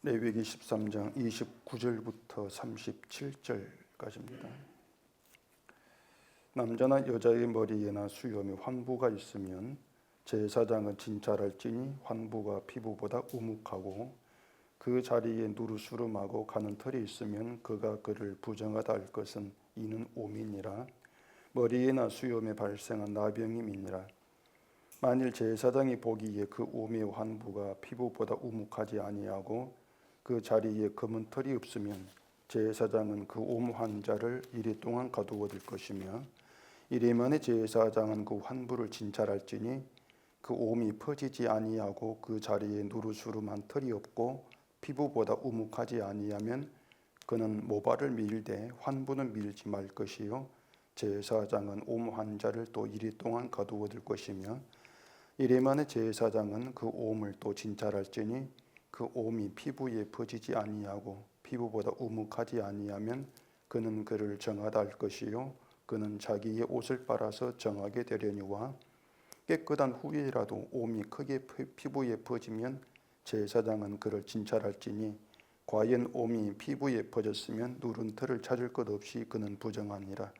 레위기 13장 29절부터 37절까지입니다. 남자나 여자의 머리에나 수염에 환부가 있으면 제사장은 진찰할지니 환부가 피부보다 우묵하고 그 자리에 누르스름하고 가는 털이 있으면 그가 그를 부정하다 할 것은 이는 오민이라. 머리에나 수염에 발생한 나병임이니라. 만일 제사장이 보기에 그 오미의 환부가 피부보다 우묵하지 아니하고 그 자리에 검은 털이 없으면 제사장은 그 옴 환자를 이리 동안 가두어 둘 것이며 이리 만에 제사장은 그 환부를 진찰할지니 그 옴이 퍼지지 아니하고 그 자리에 누르스름한 털이 없고 피부보다 우묵하지 아니하면 그는 모발을 밀되 환부는 밀지 말 것이요 제사장은 옴 환자를 또 이리 동안 가두어 둘 것이며 이리 만에 제사장은 그 옴을 또 진찰할지니 그 옴이 피부에 퍼지지 아니하고 피부보다 우묵하지 아니하면 그는 그를 정하다 할 것이요 그는 자기의 옷을 빨아서 정하게 되려니와 깨끗한 후에라도 옴이 크게 피부에 퍼지면 제사장은 그를 진찰할지니 과연 옴이 피부에 퍼졌으면 누른 털을 찾을 것 없이 그는 부정하니라.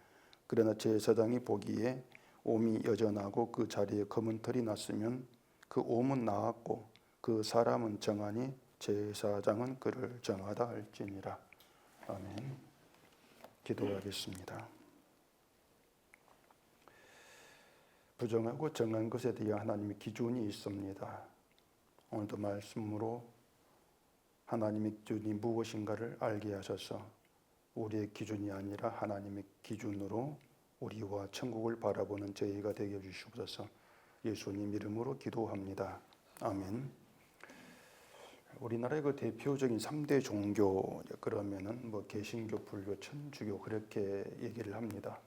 그러나 제사장이 보기에 옴이 여전하고 그 자리에 검은 털이 났으면 그 옴은 나았고 그 사람은 정하니 제사장은 그를 정하다 할지니라. 아멘. 기도하겠습니다. 부정하고 정한 것에 대한 하나님의 기준이 있습니다. 오늘도 말씀으로 하나님의 기준이 무엇인가를 알게 하셔서 우리의 기준이 아니라 하나님의 기준으로 우리와 천국을 바라보는 저희가 되게 해주시옵소서. 예수님 이름으로 기도합니다. 아멘. 우리나라의 그 대표적인 3대 종교 그러면은 개신교, 불교, 천주교 그렇게 얘기를 합니다.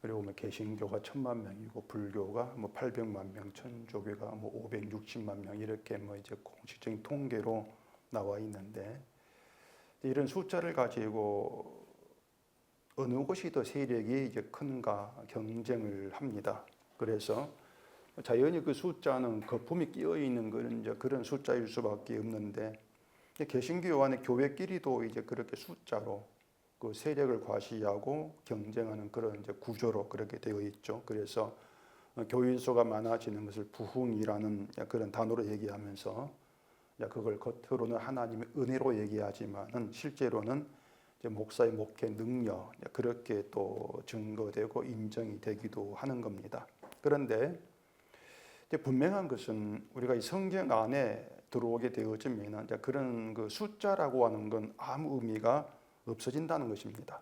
그리고 개신교가 1000만 명이고 불교가 800만 명, 천주교가 560만 명 이렇게 이제 공식적인 통계로 나와 있는데 이런 숫자를 가지고 어느 곳이 더 세력이 이제 큰가 경쟁을 합니다. 그래서 자연히 그 숫자는 거품이 끼어 있는 그런 숫자일 수밖에 없는데 개신교 안에 교회끼리도 이제 그렇게 숫자로 그 세력을 과시하고 경쟁하는 그런 이제 구조로 그렇게 되어 있죠. 그래서 교인 수가 많아지는 것을 부흥이라는 그런 단어로 얘기하면서 그걸 겉으로는 하나님의 은혜로 얘기하지만은 실제로는 이제 목사의 목회 능력 그렇게 또 증거되고 인정이 되기도 하는 겁니다. 그런데 분명한 것은 우리가 이 성경 안에 들어오게 되어지면 그런 그 숫자라고 하는 건 아무 의미가 없어진다는 것입니다.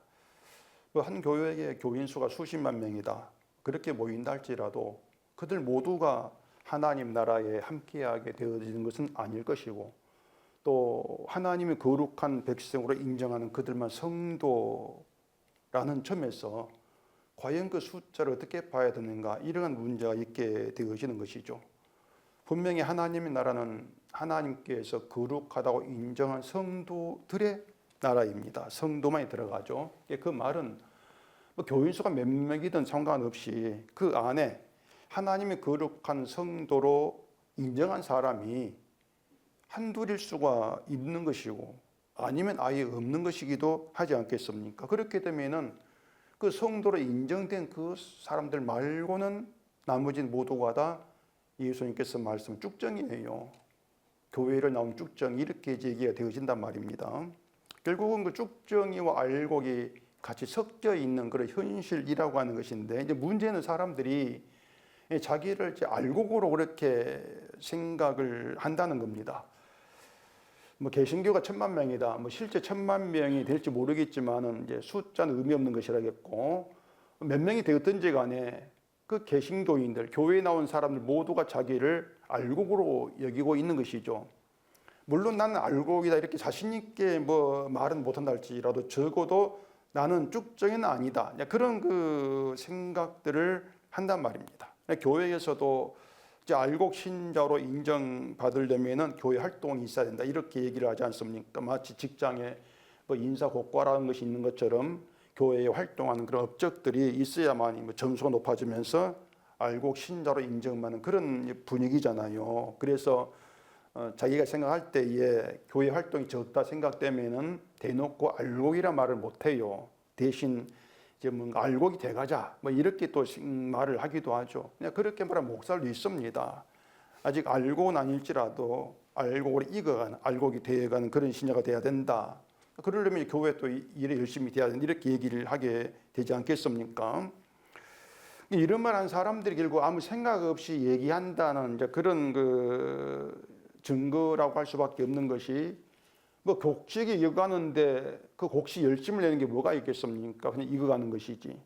한 교회의 교인 수가 수십만 명이다. 그렇게 모인다 할지라도 그들 모두가 하나님 나라에 함께하게 되어지는 것은 아닐 것이고 또 하나님의 거룩한 백성으로 인정하는 그들만 성도라는 점에서 과연 그 숫자를 어떻게 봐야 되는가 이러한 문제가 있게 되어지는 것이죠. 분명히 하나님의 나라는 하나님께서 거룩하다고 인정한 성도들의 나라입니다. 성도만이 들어가죠. 그 말은 교인 수가 몇 명이든 상관없이 그 안에 하나님의 거룩한 성도로 인정한 사람이 한둘일 수가 있는 것이고 아니면 아예 없는 것이기도 하지 않겠습니까? 그렇게 되면은 그 성도로 인정된 그 사람들 말고는 나머지는 모두가 다 예수님께서 말씀 쭉정이에요. 교회를 나온 쭉정이 이렇게 얘기가 되어진단 말입니다. 결국은 그 쭉정이와 알곡이 같이 섞여 있는 그런 현실이라고 하는 것인데 이제 문제는 사람들이 자기를 이제 알곡으로 그렇게 생각을 한다는 겁니다. 개신교가 1000만 명이다. 실제 1000만 명이 될지 모르겠지만은 이제 숫자는 의미 없는 것이라겠고 몇 명이 되었든지 간에 그 개신교인들, 교회에 나온 사람들 모두가 자기를 알곡으로 여기고 있는 것이죠. 물론 나는 알곡이다 이렇게 자신 있게 말은 못한다 할지라도 적어도 나는 쭉정이는 아니다. 그런 그 생각들을 한단 말입니다. 교회에서도 이제 알곡 신자로 인정받으려면은 교회 활동이 있어야 된다. 이렇게 얘기를 하지 않습니까? 마치 직장에 인사 고과라는 것이 있는 것처럼 교회에 활동하는 그런 업적들이 있어야만 점수가 높아지면서 알곡 신자로 인정받는 그런 분위기잖아요. 그래서 자기가 생각할 때에 교회 활동이 적다 생각되면은 대놓고 알곡이란 말을 못해요. 대신 이제 뭔가 알곡이 돼가자 뭐 이렇게 또 말을 하기도 하죠. 그냥 그렇게 말하는 목사도 있습니다. 아직 알곡은 아닐지라도 알곡으로 익어가는, 알곡이 되어가는 그런 신자가 돼야 된다. 그러려면 교회 또 일에 열심히 돼야 된다. 이렇게 얘기를 하게 되지 않겠습니까? 이런 말 한 사람들이 결국 아무 생각 없이 얘기한다는 이제 그런 그 증거라고 할 수밖에 없는 것이, 뭐 곡식이 익어가는데 그 곡식 열심을 내는 게 뭐가 있겠습니까? 그냥 익어가는 것이지.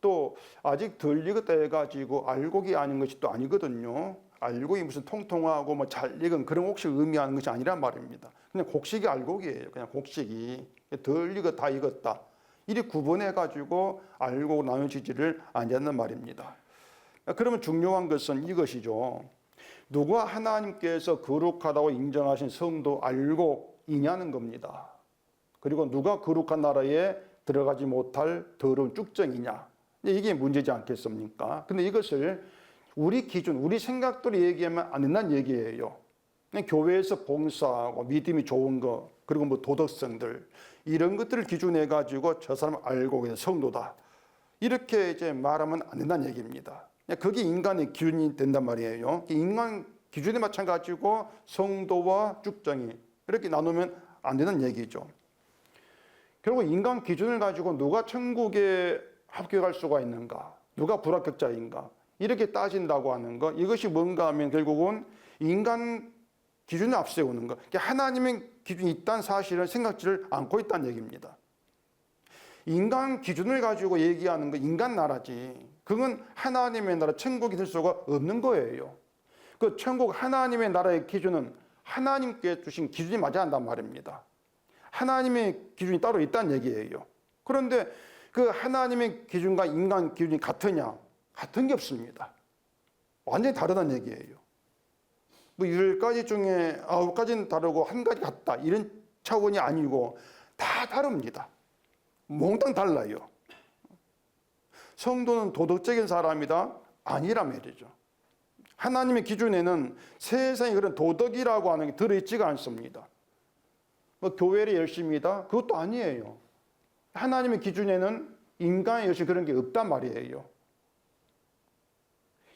또 아직 덜 익었다 해가지고 알곡이 아닌 것이 또 아니거든요. 알곡이 무슨 통통하고 뭐 잘 익은 그런 곡식을 의미하는 것이 아니란 말입니다. 그냥 곡식이 알곡이에요. 그냥 곡식이 덜 익었다, 다 익었다. 이리 구분해가지고 알곡 나눠지지를 않는 말입니다. 그러면 중요한 것은 이것이죠. 누가 하나님께서 거룩하다고 인정하신 성도 알곡이냐는 겁니다. 그리고 누가 거룩한 나라에 들어가지 못할 더러운 쭉정이냐. 이게 문제지 않겠습니까? 근데 이것을 우리 기준, 우리 생각대로 얘기하면 안 된다는 얘기예요. 교회에서 봉사하고 믿음이 좋은 거, 그리고 뭐 도덕성들, 이런 것들을 기준해 가지고 저 사람 알고 있는 성도다. 이렇게 이제 말하면 안 된다는 얘기입니다. 그게 인간의 기준이 된단 말이에요. 인간 기준에 마찬가지고 성도와 쭉정이 이렇게 나누면 안 되는 얘기죠. 결국 인간 기준을 가지고 누가 천국에 합격할 수가 있는가, 누가 불합격자인가 이렇게 따진다고 하는 것, 이것이 뭔가 하면 결국은 인간 기준을 앞세우는 것, 하나님의 기준이 있다는 사실을 생각지를 않고 있다는 얘기입니다. 인간 기준을 가지고 얘기하는 건 인간 나라지, 그건 하나님의 나라 천국이 될 수가 없는 거예요. 그 천국 하나님의 나라의 기준은 하나님께 주신 기준이 맞아야 한단 말입니다. 하나님의 기준이 따로 있다는 얘기예요. 그런데 그 하나님의 기준과 인간 기준이 같으냐? 같은 게 없습니다. 완전히 다르다는 얘기예요. 뭐 10가지 중에 9가지는 다르고 한 가지 같다, 이런 차원이 아니고 다 다릅니다. 몽땅 달라요. 성도는 도덕적인 사람이다? 아니라 말이죠. 하나님의 기준에는 세상에 그런 도덕이라고 하는 게 들어있지가 않습니다. 뭐 교회를 열심히다? 그것도 아니에요. 하나님의 기준에는 인간의 열심 그런 게 없단 말이에요.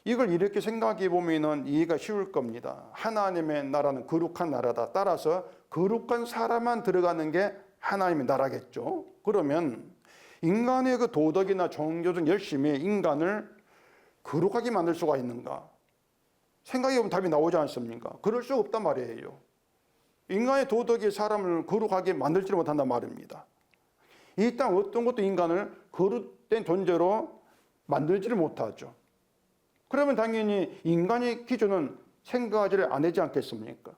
이걸 이렇게 생각해 보면은 이해가 쉬울 겁니다. 하나님의 나라는 거룩한 나라다. 따라서 거룩한 사람만 들어가는 게 하나님의 나라겠죠. 그러면 인간의 그 도덕이나 종교적 열심이 인간을 거룩하게 만들 수가 있는가? 생각해 보면 답이 나오지 않습니까? 그럴 수 없단 말이에요. 인간의 도덕이 사람을 거룩하게 만들지 못한단 말입니다. 이 땅 어떤 것도 인간을 거룩된 존재로 만들지를 못하죠. 그러면 당연히 인간의 기준은 생각하지를 않지 않겠습니까?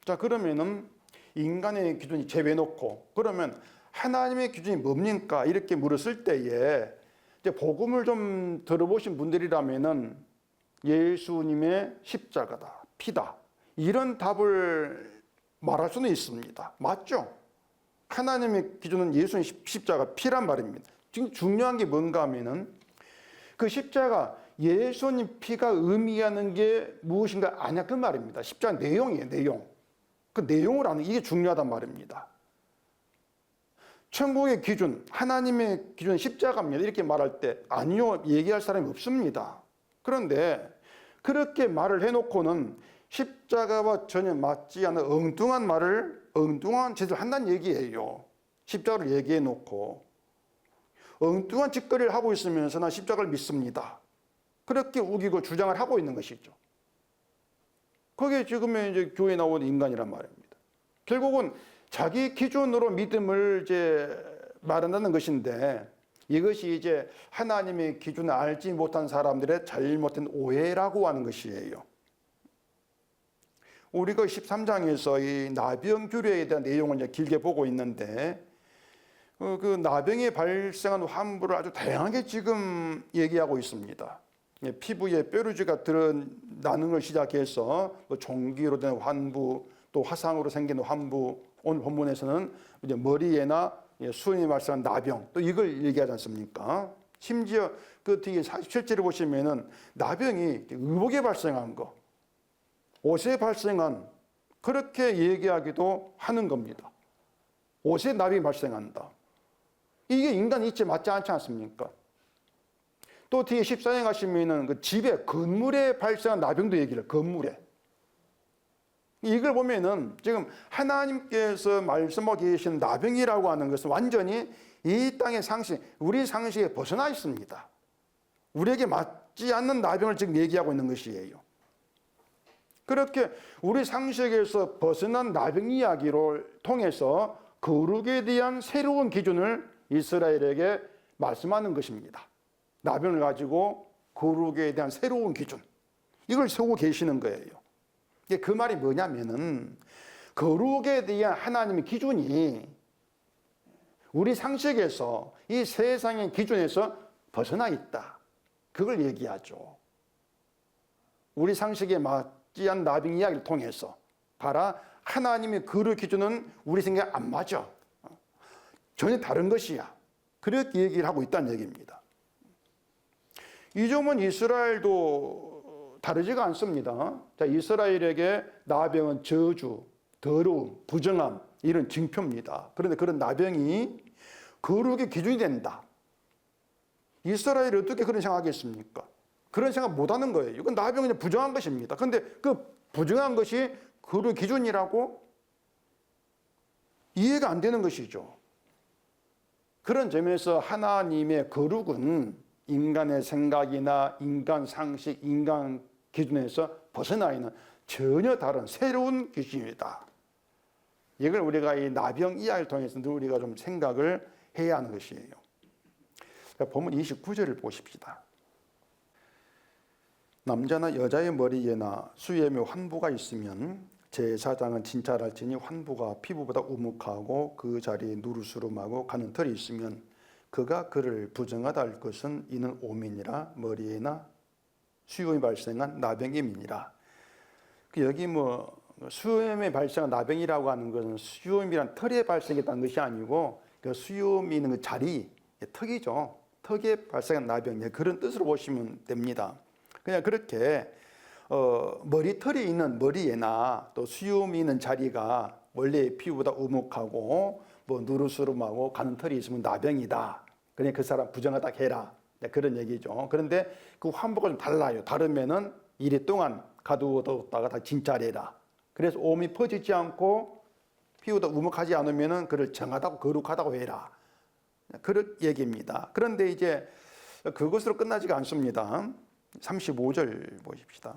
자, 그러면은 인간의 기준이 제외놓고 그러면 하나님의 기준이 뭡니까? 이렇게 물었을 때에 이제 복음을 좀 들어보신 분들이라면은 예수님의 십자가다, 피다, 이런 답을 말할 수는 있습니다. 맞죠? 하나님의 기준은 예수님 십자가, 피란 말입니다. 지금 중요한 게 뭔가 하면은 그 십자가, 예수님 피가 의미하는 게 무엇인가 아냐, 그 말입니다. 십자가 내용이에요, 내용. 그 내용을 아는 이게 중요하단 말입니다. 천국의 기준, 하나님의 기준 십자가입니다. 이렇게 말할 때 아니요, 얘기할 사람이 없습니다. 그런데 그렇게 말을 해놓고는 십자가와 전혀 맞지 않는 엉뚱한 말을, 엉뚱한 짓을 한다는 얘기예요. 십자가를 얘기해놓고 엉뚱한 짓거리를 하고 있으면서 나 십자가를 믿습니다, 그렇게 우기고 주장을 하고 있는 것이죠. 그게 지금의 이제 교회에 나오는 인간이란 말입니다. 결국은 자기 기준으로 믿음을 이제 말한다는 것인데, 이것이 이제 하나님의 기준을 알지 못한 사람들의 잘못된 오해라고 하는 것이에요. 우리가 13장에서 이 나병 규례에 대한 내용을 이제 길게 보고 있는데, 그 나병이 발생한 환부를 아주 다양하게 지금 얘기하고 있습니다. 피부에 뾰루지가 드러나는 걸 시작해서 종기로 된 환부, 또 화상으로 생기는 환부, 오늘 본문에서는 이제 머리에나 수은이 발생한 나병, 또 이걸 얘기하지 않습니까? 심지어 그 뒤에 실제로 보시면은 나병이 의복에 발생한 거, 옷에 발생한 그렇게 얘기하기도 하는 겁니다. 옷에 나병이 발생한다. 이게 인간 이치에 맞지 않지 않습니까? 또 뒤에 14장 가시면은 그 집에 건물에 발생한 나병도 얘기를 해요. 건물에. 이걸 보면은 지금 하나님께서 말씀하고 계신 나병이라고 하는 것은 완전히 이 땅의 상식, 우리 상식에 벗어나 있습니다. 우리에게 맞지 않는 나병을 지금 얘기하고 있는 것이에요. 그렇게 우리 상식에서 벗어난 나병 이야기를 통해서 거룩에 대한 새로운 기준을 이스라엘에게 말씀하는 것입니다. 나병을 가지고 거룩에 대한 새로운 기준, 이걸 세우고 계시는 거예요. 그 말이 뭐냐면은 거룩에 대한 하나님의 기준이 우리 상식에서 이 세상의 기준에서 벗어나 있다. 그걸 얘기하죠. 우리 상식에 맞지 않은 나병 이야기를 통해서 봐라, 하나님의 거룩 기준은 우리 생각에 안 맞아. 전혀 다른 것이야. 그렇게 얘기를 하고 있다는 얘기입니다. 이 점은 이스라엘도 다르지가 않습니다. 자, 이스라엘에게 나병은 저주, 더러움, 부정함, 이런 징표입니다. 그런데 그런 나병이 거룩의 기준이 된다. 이스라엘이 어떻게 그런 생각하겠습니까? 그런 생각 못 하는 거예요. 이건 나병은 부정한 것입니다. 그런데 그 부정한 것이 거룩 기준이라고 이해가 안 되는 것이죠. 그런 점에서 하나님의 거룩은 인간의 생각이나 인간 상식, 인간 기준에서 벗어나 있는 전혀 다른 새로운 기준이다. 이걸 우리가 이 나병 이야기를 통해서 우리가 좀 생각을 해야 하는 것이에요. 본문 29절을 보십시다. 남자나 여자의 머리에나 수염에 환부가 있으면 제사장은 진찰할지니 환부가 피부보다 우묵하고 그 자리에 누르스름하고 가는 털이 있으면 그가 그를 부정하다 할 것은 이는 오민이라 머리에나 수염이 발생한 나병임이니라. 여기 수염에 발생한 나병이라고 하는 것은 수염이란 털에 발생했다는 것이 아니고 그 수염이 있는 그 자리, 턱이죠. 턱에 발생한 나병, 그런 뜻으로 보시면 됩니다. 그냥 그렇게 머리털이 있는 머리에나 또 수염이 있는 자리가 원래 피부보다 우묵하고 누르스름하고 가는 털이 있으면 나병이다. 그러니까 그 사람 부정하다 해라. 그런 얘기죠. 그런데 그 환부가 좀 달라요. 다르면은 이래 동안 가두었다가 다 진찰해라. 그래서 오음이 퍼지지 않고 피부보다 우묵하지 않으면은 그를 정하다고 거룩하다고 해라. 그런 얘기입니다. 그런데 이제 그것으로 끝나지가 않습니다. 35절 보십시다.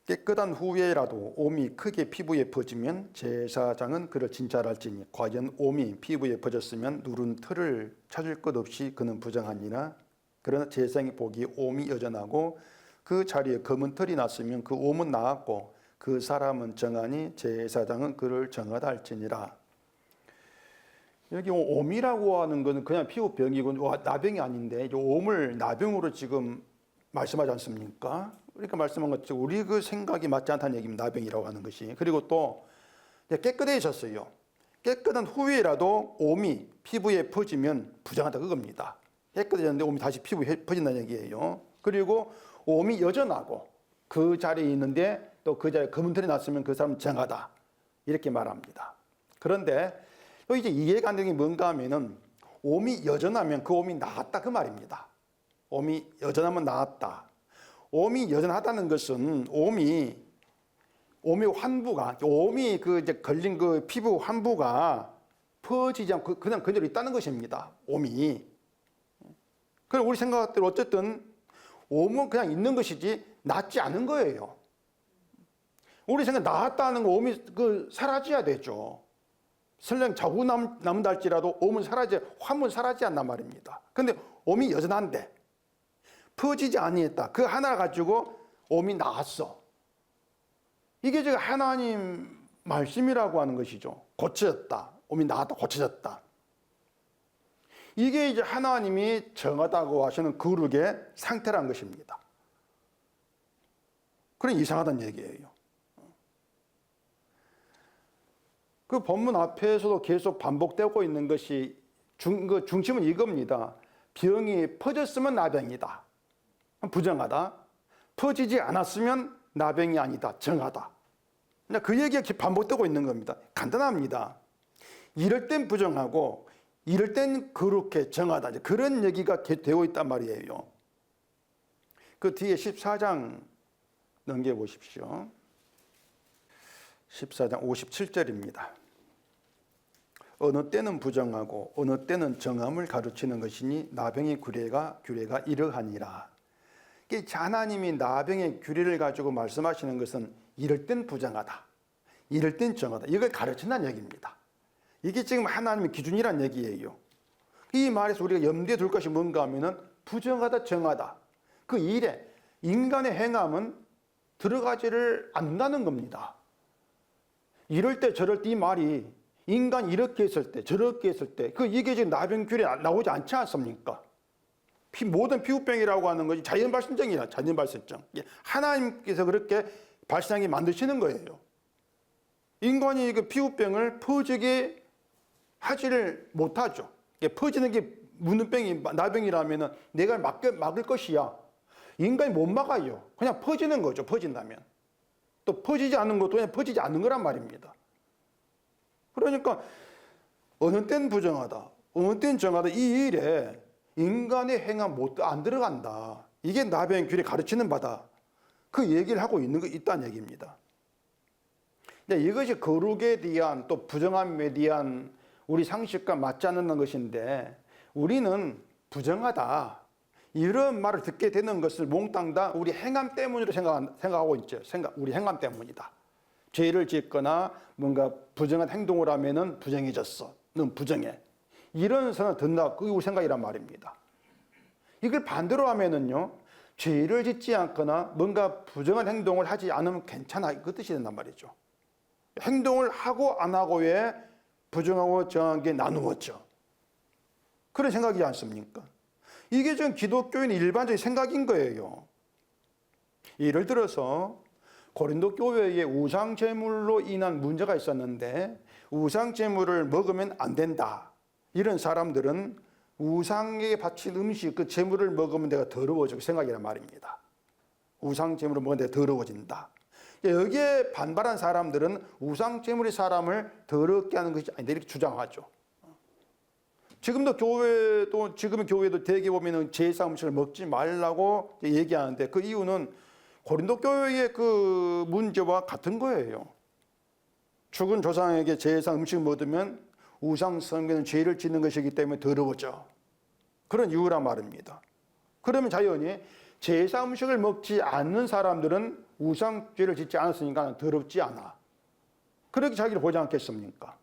깨끗한 후에라도 옴이 크게 피부에 퍼지면 제사장은 그를 진찰할지니 과연 옴이 피부에 퍼졌으면 누른 털을 찾을 것 없이 그는 부정하니라. 그러나 제사장이 보기에 옴이 여전하고 그 자리에 검은 털이 났으면 그 옴은 나았고 그 사람은 정하니 제사장은 그를 정하다 할지니라. 여기 옴이라고 하는 것은 그냥 피부병이고 나병이 아닌데 옴을 나병으로 지금 말씀하지 않습니까? 그러니까 말씀한 것처럼 우리 그 생각이 맞지 않다는 얘기입니다. 나병이라고 하는 것이. 그리고 또 깨끗해졌어요. 깨끗한 후에라도 옴이 피부에 퍼지면 부정하다 그겁니다. 깨끗해졌는데 옴이 다시 피부에 퍼진다는 얘기예요. 그리고 옴이 여전하고 그 자리에 있는데 또 그 자리에 검은 털이 났으면 그 사람은 정하다. 이렇게 말합니다. 그런데 또 이제 이해가 안 되는 게 뭔가 하면은 옴이 여전하면 그 옴이 나았다 그 말입니다. 옴이 여전하면 나았다. 옴이 여전하다는 것은 옴이 환부가 옴이 그 이제 걸린 그 피부 환부가 퍼지지 않고 그냥 그대로 있다는 것입니다. 옴이. 그럼 우리 생각대로 어쨌든 옴은 그냥 있는 것이지 낫지 않은 거예요. 우리 생각 나았다는 거 옴이 사라져야 되죠. 설령 자국 남는다 할지라도 옴은 환은 사라지지 않단 말입니다. 그런데 옴이 여전한데 퍼지지 아니했다. 그 하나 가지고 옴이 나았어. 이게 지금 하나님 말씀이라고 하는 것이죠. 고쳐졌다. 옴이 나았다. 고쳐졌다. 이게 이제 하나님이 정하다고 하시는 거룩의 상태라는 것입니다. 그럼 이상하다는 얘기예요. 그 본문 앞에서도 계속 반복되고 있는 것이 중심은 이겁니다. 병이 퍼졌으면 나병이다. 부정하다. 퍼지지 않았으면 나병이 아니다, 정하다. 그 얘기가 반복되고 있는 겁니다. 간단합니다. 이럴 땐 부정하고 이럴 땐 거룩해, 정하다. 그런 얘기가 되어 있단 말이에요. 그 뒤에 14장 넘겨보십시오. 14장 57절입니다. 어느 때는 부정하고 어느 때는 정함을 가르치는 것이니 나병의 규례가 이러하니라. 하나님이 나병의 규례를 가지고 말씀하시는 것은 이럴 땐 부정하다, 이럴 땐 정하다, 이걸 가르친다는 얘기입니다. 이게 지금 하나님의 기준이란 얘기예요. 이 말에서 우리가 염두에 둘 것이 뭔가 하면은 부정하다, 정하다, 그 일에 인간의 행함은 들어가지를 않는다는 겁니다. 이럴 때 저럴 때 이 말이 인간이 이렇게 했을 때 저렇게 했을 때 이게 지금 나병 규례 나오지 않지 않습니까? 모든 피부병이라고 하는 것이 자연 발생증이야. 자연 발생증. 하나님께서 그렇게 발생하게 만드시는 거예요. 인간이 그 피부병을 퍼지게 하지를 못하죠. 퍼지는 게 문둥병이 나병이라면 내가 막을 것이야. 인간이 못 막아요. 그냥 퍼지는 거죠. 퍼진다면. 또 퍼지지 않는 것도 그냥 퍼지지 않는 거란 말입니다. 그러니까 어느 땐 부정하다, 어느 땐 정하다, 이 일에 인간의 행함 안 들어간다. 이게 나병 규례 가르치는 바다. 그 얘기를 하고 있다는 얘기입니다. 이것이 거룩에 대한 또 부정함에 대한 우리 상식과 맞지 않는 것인데 우리는 부정하다 이런 말을 듣게 되는 것을 몽땅 다 우리 행함 때문으로 생각하고 있죠. 우리 행함 때문이다. 죄를 짓거나 뭔가 부정한 행동을 하면은 부정해졌어. 넌 부정해. 이런 생각 든다. 그게 우리 생각이란 말입니다. 이걸 반대로 하면은요, 죄를 짓지 않거나 뭔가 부정한 행동을 하지 않으면 괜찮아. 그 뜻이 된단 말이죠. 행동을 하고 안 하고의 부정하고 정한 게 나누었죠. 그런 생각이지 않습니까? 이게 지금 기독교인의 일반적인 생각인 거예요. 예를 들어서 고린도 교회에 우상 제물로 인한 문제가 있었는데 우상 제물을 먹으면 안 된다. 이런 사람들은 우상에게 바친 음식, 그 제물을 먹으면 내가 더러워지고 생각이란 말입니다. 우상 제물을 먹으면 내가 더러워진다. 여기에 반발한 사람들은 우상 제물이 사람을 더럽게 하는 것이 아니다 이렇게 주장하죠. 지금의 교회도 대개 보면은 제사 음식을 먹지 말라고 얘기하는데 그 이유는 고린도 교회의 그 문제와 같은 거예요. 죽은 조상에게 제사 음식을 먹으면 우상 섬기는 죄를 짓는 것이기 때문에 더러워져. 그런 이유란 말입니다. 그러면 자연히 제사 음식을 먹지 않는 사람들은 우상죄를 짓지 않았으니까 더럽지 않아. 그렇게 자기를 보지 않겠습니까?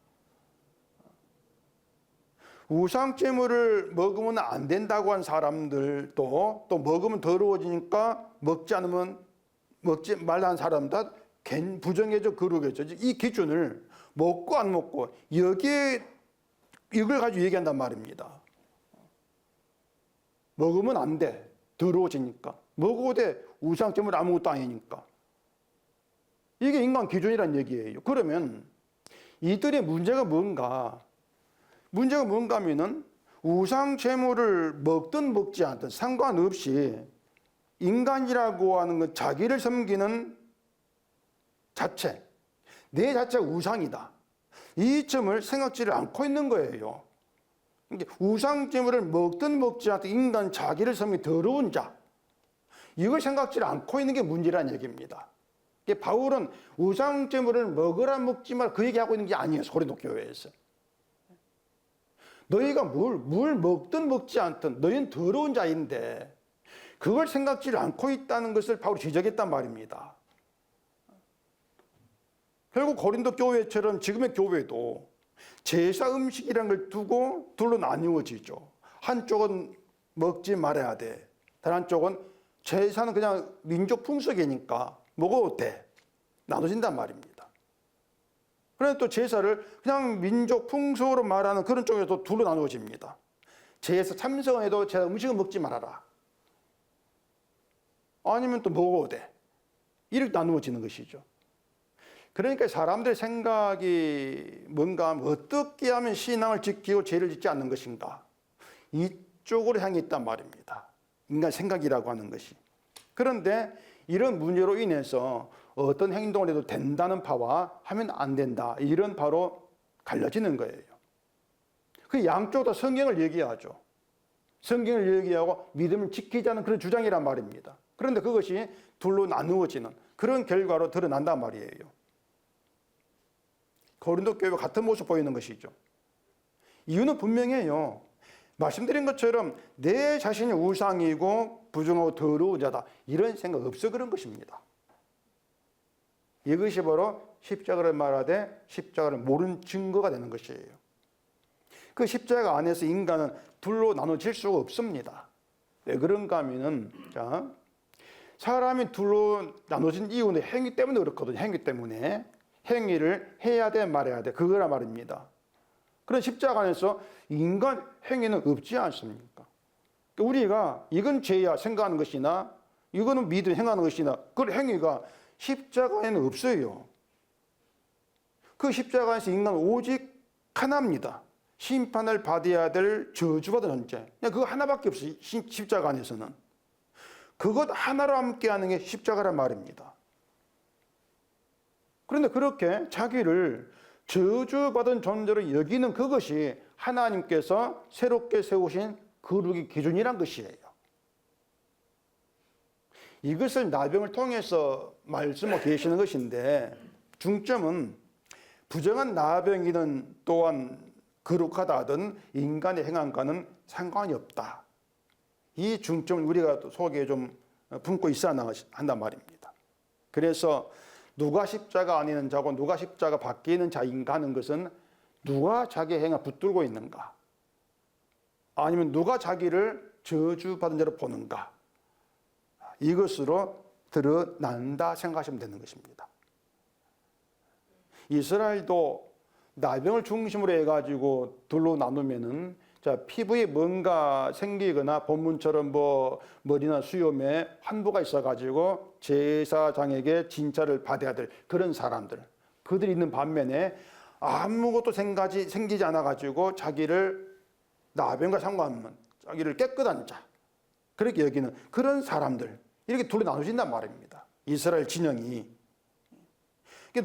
우상제물을 먹으면 안 된다고 한 사람들도 또 먹으면 더러워지니까 먹지 말라는 사람들 부정해져 거룩해져. 이 기준을 먹고 안 먹고 이걸 가지고 얘기한단 말입니다. 먹으면 안 돼. 더러워지니까. 먹어도 돼. 우상제물 아무것도 아니니까. 이게 인간 기준이란 얘기예요. 그러면 이들의 문제가 뭔가 하면은 우상제물을 먹든 먹지 않든 상관없이 인간이라고 하는 건 자기를 섬기는 자체, 내 자체가 우상이다. 이 점을 생각지를 않고 있는 거예요. 우상제물을 먹든 먹지 않든 인간 자기를 섬기는 더러운 자, 이걸 생각지를 않고 있는 게 문제라는 얘기입니다. 바울은 우상제물을 먹으라 먹지 말 그 얘기하고 있는 게 아니에요. 고린도 교회에서. 너희가 뭘 먹든 먹지 않든 너희는 더러운 자인데 그걸 생각지를 않고 있다는 것을 바울이 지적했단 말입니다. 결국 고린도 교회처럼 지금의 교회도 제사 음식이라는 걸 두고 둘로 나뉘어지죠. 한쪽은 먹지 말아야 돼. 다른 한쪽은 제사는 그냥 민족 풍속이니까 먹어도 돼. 나눠진단 말입니다. 그런데 또 제사를 그냥 민족 풍속으로 말하는 그런 쪽에도 둘로 나누어집니다. 제사 참석해도 제사 음식은 먹지 말아라. 아니면 또 먹어도 돼. 이렇게 나누어지는 것이죠. 그러니까 사람들의 생각이 뭔가 어떻게 하면 신앙을 지키고 죄를 짓지 않는 것인가. 이쪽으로 향해 있단 말입니다. 인간 생각이라고 하는 것이. 그런데 이런 문제로 인해서 어떤 행동을 해도 된다는 파와 하면 안 된다, 이런 파로 갈라지는 거예요. 그 양쪽 다 성경을 얘기하죠. 성경을 얘기하고 믿음을 지키자는 그런 주장이란 말입니다. 그런데 그것이 둘로 나누어지는 그런 결과로 드러난단 말이에요. 고린도 교회와 같은 모습 보이는 것이죠. 이유는 분명해요. 말씀드린 것처럼 내 자신이 우상이고 부정하고 더러운 자다, 이런 생각 없어 그런 것입니다. 이것이 바로 십자가를 말하되 십자가를 모르는 증거가 되는 것이에요. 그 십자가 안에서 인간은 둘로 나눠질 수가 없습니다. 왜 그런가 하면은, 자, 사람이 둘로 나눠진 이유는 행위 때문에 그렇거든요. 행위 때문에. 행위를 해야 돼 말해야 돼, 그거라 말입니다. 그런 십자가 안에서 인간 행위는 없지 않습니까? 우리가 이건 죄야 생각하는 것이나 이거는 믿음 행하는 것이나 그 행위가 십자가에는 없어요. 그 십자가에서 인간은 오직 하나입니다. 심판을 받아야 될 저주받은 죄, 그냥 그거 하나밖에 없어요. 십자가 안에서는. 그것 하나로 함께하는 게 십자가란 말입니다. 그런데 그렇게 자기를 저주받은 존재로 여기는 그것이 하나님께서 새롭게 세우신 거룩의 기준이란 것이에요. 이것을 나병을 통해서 말씀하고 계시는 것인데, 중점은 부정한 나병이든 또한 거룩하다 하든 인간의 행함과는 상관이 없다. 이 중점을 우리가 속에 좀 품고 있어야 한단 말입니다. 그래서 누가 십자가 안에 있는 자고 누가 십자가 밖에 있는 자인가 하는 것은 누가 자기의 행함을 붙들고 있는가, 아니면 누가 자기를 저주받은 자로 보는가, 이것으로 드러난다 생각하시면 되는 것입니다. 이스라엘도 나병을 중심으로 해가지고 둘로 나누면은, 자, 피부에 뭔가 생기거나 본문처럼 머리나 수염에 환부가 있어가지고 제사장에게 진찰을 받아야 될 그런 사람들, 그들이 있는 반면에 아무것도 생기지 않아가지고 자기를 나병과 상관없는 자기를 깨끗한 자, 그렇게 여기는 그런 사람들, 이렇게 둘로 나눠진단 말입니다. 이스라엘 진영이.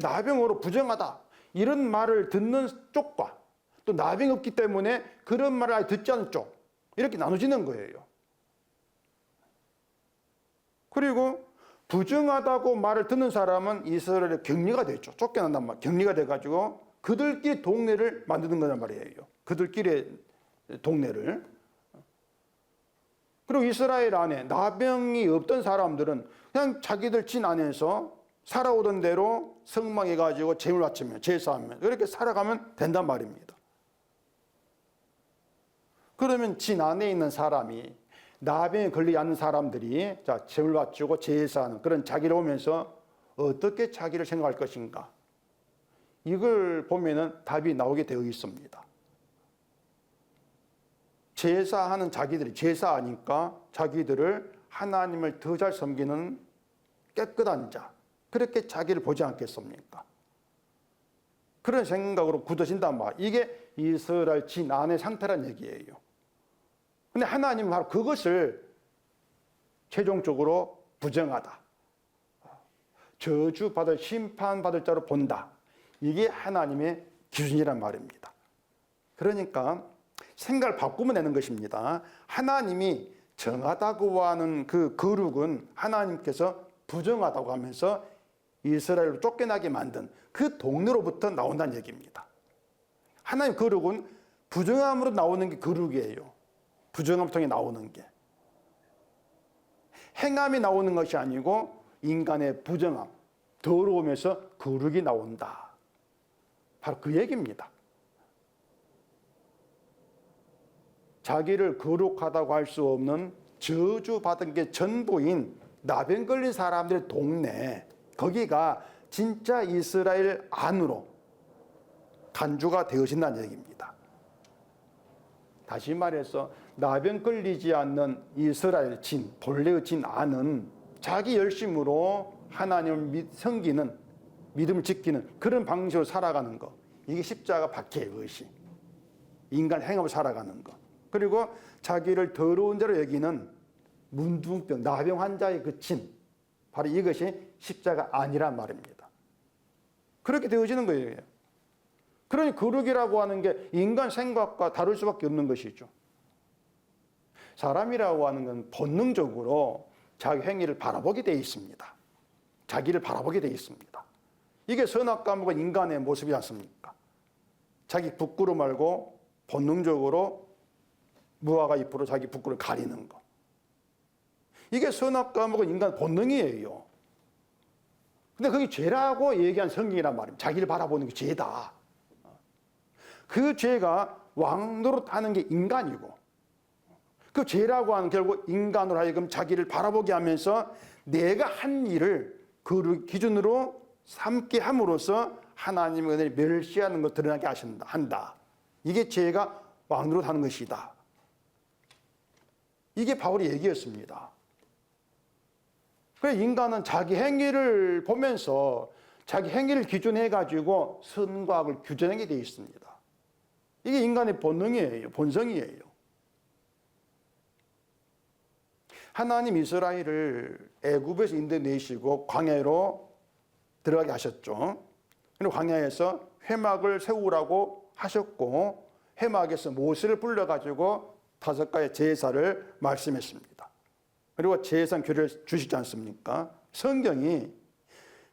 나병으로 부정하다, 이런 말을 듣는 쪽과 또 나병이 없기 때문에 그런 말을 아예 듣지 않는 쪽, 이렇게 나눠지는 거예요. 그리고 부정하다고 말을 듣는 사람은 이스라엘의 격리가 되죠. 쫓겨난단 말, 격리가 돼가지고 그들끼리 동네를 만드는 거란 말이에요. 그들끼리의 동네를. 그리고 이스라엘 안에 나병이 없던 사람들은 그냥 자기들 진 안에서 살아오던 대로 성막해가지고 제물 바치며 제사하며 이렇게 살아가면 된단 말입니다. 그러면 진 안에 있는 사람이, 나병에 걸리지 않는 사람들이 자, 제물 바치고 제사하는 그런 자기를 보면서 어떻게 자기를 생각할 것인가, 이걸 보면은 답이 나오게 되어 있습니다. 제사하는 자기들이 제사하니까 자기들을 하나님을 더 잘 섬기는 깨끗한 자, 그렇게 자기를 보지 않겠습니까? 그런 생각으로 굳어진단 말, 이게 이스라엘 진 안의 상태란 얘기예요. 근데 하나님은 바로 그것을 최종적으로 부정하다, 저주받을 심판받을 자로 본다, 이게 하나님의 기준이란 말입니다. 그러니까 생각을 바꾸면 되는 것입니다. 하나님이 정하다고 하는 그 거룩은 하나님께서 부정하다고 하면서 이스라엘로 쫓겨나게 만든 그 동네로부터 나온다는 얘기입니다. 하나님 거룩은 부정함으로 나오는 게 거룩이에요. 부정함을 통해 나오는 게. 행함이 나오는 것이 아니고 인간의 부정함, 더러움에서 거룩이 나온다. 바로 그 얘기입니다. 자기를 거룩하다고 할 수 없는 저주받은 게 전부인 나병 걸린 사람들의 동네, 거기가 진짜 이스라엘 안으로 간주가 되어진다는 얘기입니다. 다시 말해서 나병 걸리지 않는 이스라엘 진, 본래의 진 안은 자기 열심으로 하나님을 섬기는, 믿음을 지키는 그런 방식으로 살아가는 것, 이게 십자가 밖의 것이 인간 행함을 살아가는 것, 그리고 자기를 더러운 자로 여기는 문둥병, 나병 환자의 그 진, 바로 이것이 십자가 아니란 말입니다. 그렇게 되어지는 거예요. 그러니 거룩이라고 하는 게 인간 생각과 다를 수밖에 없는 것이죠. 사람이라고 하는 건 본능적으로 자기 행위를 바라보게 되어 있습니다. 자기를 바라보게 되어 있습니다. 이게 선악과 악은 인간의 모습이지 않습니까? 자기 부끄러움 말고 본능적으로 무화과 잎으로 자기 부끄러움을 가리는 것. 이게 선악과 악은 인간 본능이에요. 근데 그게 죄라고 얘기한 성경이란 말입니다. 자기를 바라보는 게 죄다. 그 죄가 왕노릇 하는 게 인간이고, 그 죄라고 하는 결국 인간으로 하여금 자기를 바라보게 하면서 내가 한 일을 그 기준으로 삼게 함으로써 하나님의 은혜를 멸시하는 것 드러나게 한다. 이게 죄가 왕노릇 하는 것이다. 이게 바울의 얘기였습니다. 그래서 인간은 자기 행위를 보면서 자기 행위를 기준해 가지고 선과 악을 규정하게 되어 있습니다. 이게 인간의 본능이에요. 본성이에요. 하나님 이스라엘을 애굽에서 인도내시고 광야로 들어가게 하셨죠. 그리고 광야에서 회막을 세우라고 하셨고 회막에서 모세를 불러가지고 5가지 제사를 말씀했습니다. 그리고 제사 규례를 주시지 않습니까? 성경이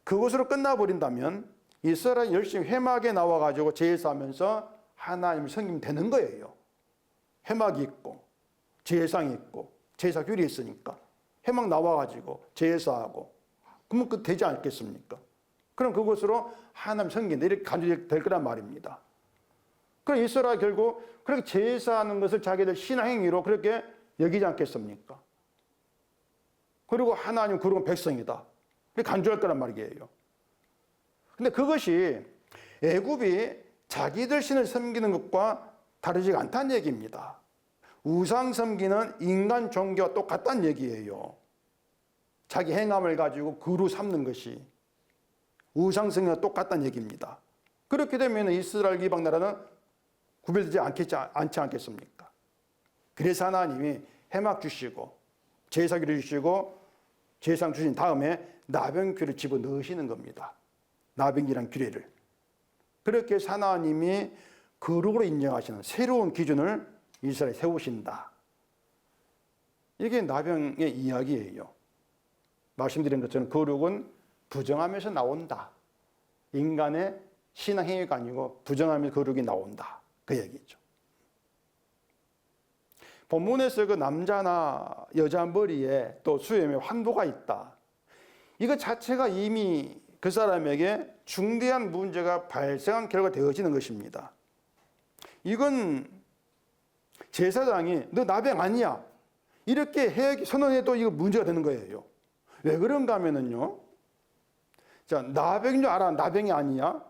그것으로 끝나버린다면 이스라엘 열심히 회막에 나와가지고 제사하면서 하나님을 섬기면 되는 거예요. 회막이 있고 제사장이 있고 제사 규례 있으니까 회막 나와가지고 제사하고 그러면 그 되지 않겠습니까? 그럼 그것으로 하나님 섬긴다 이렇게 간주될 거란 말입니다. 그럼 이스라엘 결국 그렇게 제사하는 것을 자기들 신앙행위로 그렇게 여기지 않겠습니까? 그리고 하나님 거룩한 백성이다 이렇게 간주할 거란 말이에요. 근데 그것이 애굽이 자기들 신을 섬기는 것과 다르지 않다는 얘기입니다. 우상 섬기는 인간 종교와 똑같다는 얘기예요. 자기 행함을 가지고 그루 삼는 것이 우상 섬기와 똑같다는 얘기입니다. 그렇게 되면 이스라엘 이방 나라는 구별되지 않지 않겠습니까? 그래서 하나님이 회막 주시고 제사규를 주시고 제상 주신 다음에 나병규를 집어넣으시는 겁니다. 나병이란 규례를. 그렇게 해서 하나님이 거룩으로 인정하시는 새로운 기준을 이스라엘에 세우신다. 이게 나병의 이야기예요. 말씀드린 것처럼 거룩은 부정하면서 나온다. 인간의 신앙 행위가 아니고 부정하면서 거룩이 나온다. 그 얘기죠. 본문에서 그 남자나 여자 머리에 또 수염에 환도가 있다. 이것 자체가 이미 그 사람에게 중대한 문제가 발생한 결과 되어지는 것입니다. 이건 제사장이 너 나병 아니야 이렇게 선언해도 이거 문제가 되는 거예요. 왜 그런가 하면은요. 자, 나병인 줄 알아. 나병이 아니야.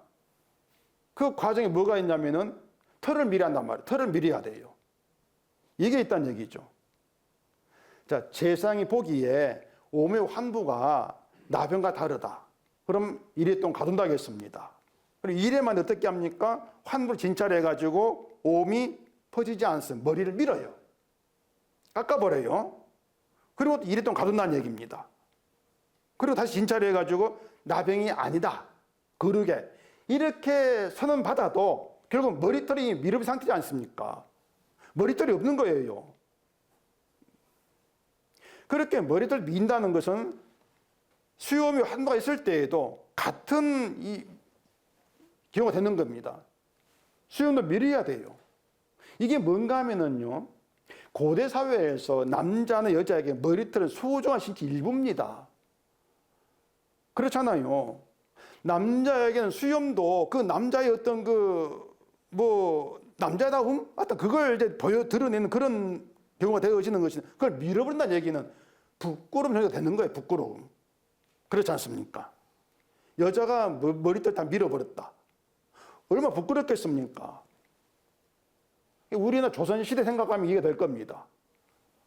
그 과정에 뭐가 있냐면은 털을 미리 한단 말이에요. 털을 미리 해야 돼요. 이게 있다는 얘기죠. 자, 제사장이 보기에 오묘 환부가 나병과 다르다. 그럼 1일 동안 가둔다겠습니다. 그리고 2일에만 어떻게 합니까? 환부를 진찰해가지고 옴이 퍼지지 않습니다. 머리를 밀어요. 깎아버려요. 그리고 2일 동안 가둔다는 얘기입니다. 그리고 다시 진찰해가지고 나병이 아니다. 거룩에. 이렇게 선언받아도 결국 머리털이 밀어버린 상태지 않습니까? 머리털이 없는 거예요. 그렇게 머리털 민다는 것은 수염이 환부가 있을 때에도 같은 이 경우가 되는 겁니다. 수염도 밀어야 돼요. 이게 뭔가 하면은요, 고대 사회에서 남자나 여자에게 머리털은 소중한 신체 일부입니다. 그렇잖아요. 남자에게는 수염도 그 남자의 어떤 남자다움? 하여튼 그걸 이제 드러내는 그런 경우가 되어지는 것이 그걸 밀어버린다는 얘기는 부끄러움 정도가 되는 거예요, 부끄러움. 그렇지 않습니까? 여자가 머리털 다 밀어버렸다. 얼마나 부끄럽겠습니까? 우리나 조선시대 생각하면 이해가 될 겁니다.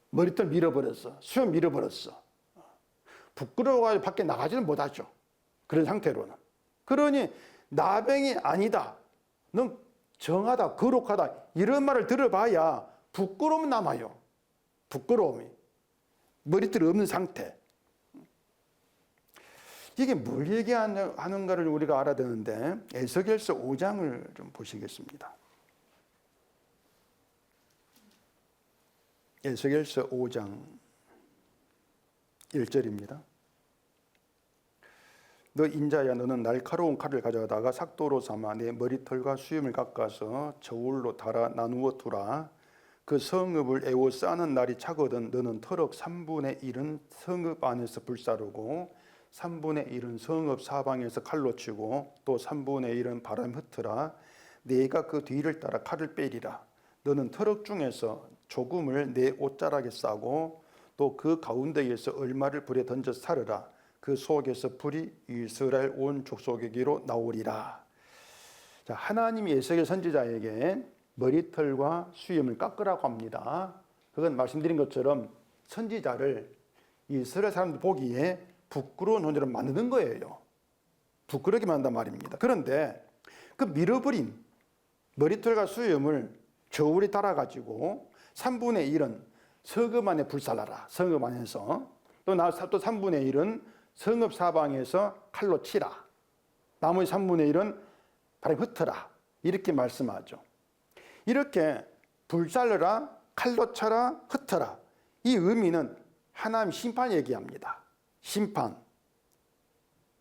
머리털 밀어버렸어. 수염 밀어버렸어. 부끄러워가지고 밖에 나가지는 못하죠. 그런 상태로는. 그러니 나병이 아니다. 넌 정하다, 거룩하다. 이런 말을 들어봐야 부끄러움이 남아요. 부끄러움이. 머리털이 없는 상태. 이게 뭘 얘기하는가를 우리가 알아야 되는데 에스겔서 5장을 좀 보시겠습니다. 에스겔서 5장 1절입니다. 너 인자야, 너는 날카로운 칼을 가져다가 삭도로 삼아 내 머리털과 수염을 깎아서 저울로 달아 나누어 두라. 그 성읍을 에워싸는 날이 차거든 너는 터럭 3분의 1은 성읍 안에서 불사르고 3분의 1은 성읍 사방에서 칼로 치고 또 3분의 1은 바람 흩으라. 내가 그 뒤를 따라 칼을 빼리라. 너는 터럭 중에서 조금을 내 옷자락에 싸고 또 그 가운데에서 얼마를 불에 던져 사르라. 그 속에서 불이 이스라엘 온 족속에게로 나오리라. 자, 하나님이 에스겔 선지자에게 머리털과 수염을 깎으라고 합니다. 그건 말씀드린 것처럼 선지자를 이스라엘 사람들 보기에 부끄러운 존재로 만드는 거예요. 부끄럽게 만든단 말입니다. 그런데 그 밀어버린 머리털과 수염을 저울에 달아가지고 3분의 1은 성읍 안에 불살라라. 성읍 안에서 또 3분의 1은 성읍 사방에서 칼로 치라. 나머지 3분의 1은 바람에 흩어라. 이렇게 말씀하죠. 이렇게 불살라라, 칼로 쳐라, 흩어라. 이 의미는 하나님 심판 얘기합니다. 심판.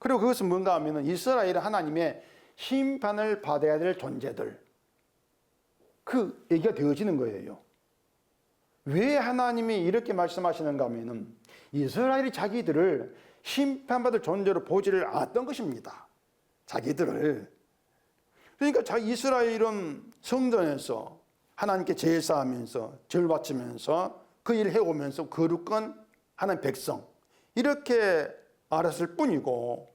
그리고 그것은 뭔가 하면은 이스라엘은 하나님의 심판을 받아야 될 존재들. 그 얘기가 되어지는 거예요. 왜 하나님이 이렇게 말씀하시는가 하면은 이스라엘이 자기들을 심판받을 존재로 보지를 않았던 것입니다. 자기들을. 그러니까 이스라엘은 성전에서 하나님께 제사하면서 절 바치면서 그 일을 해오면서 거룩한 하나님 백성 이렇게 알았을 뿐이고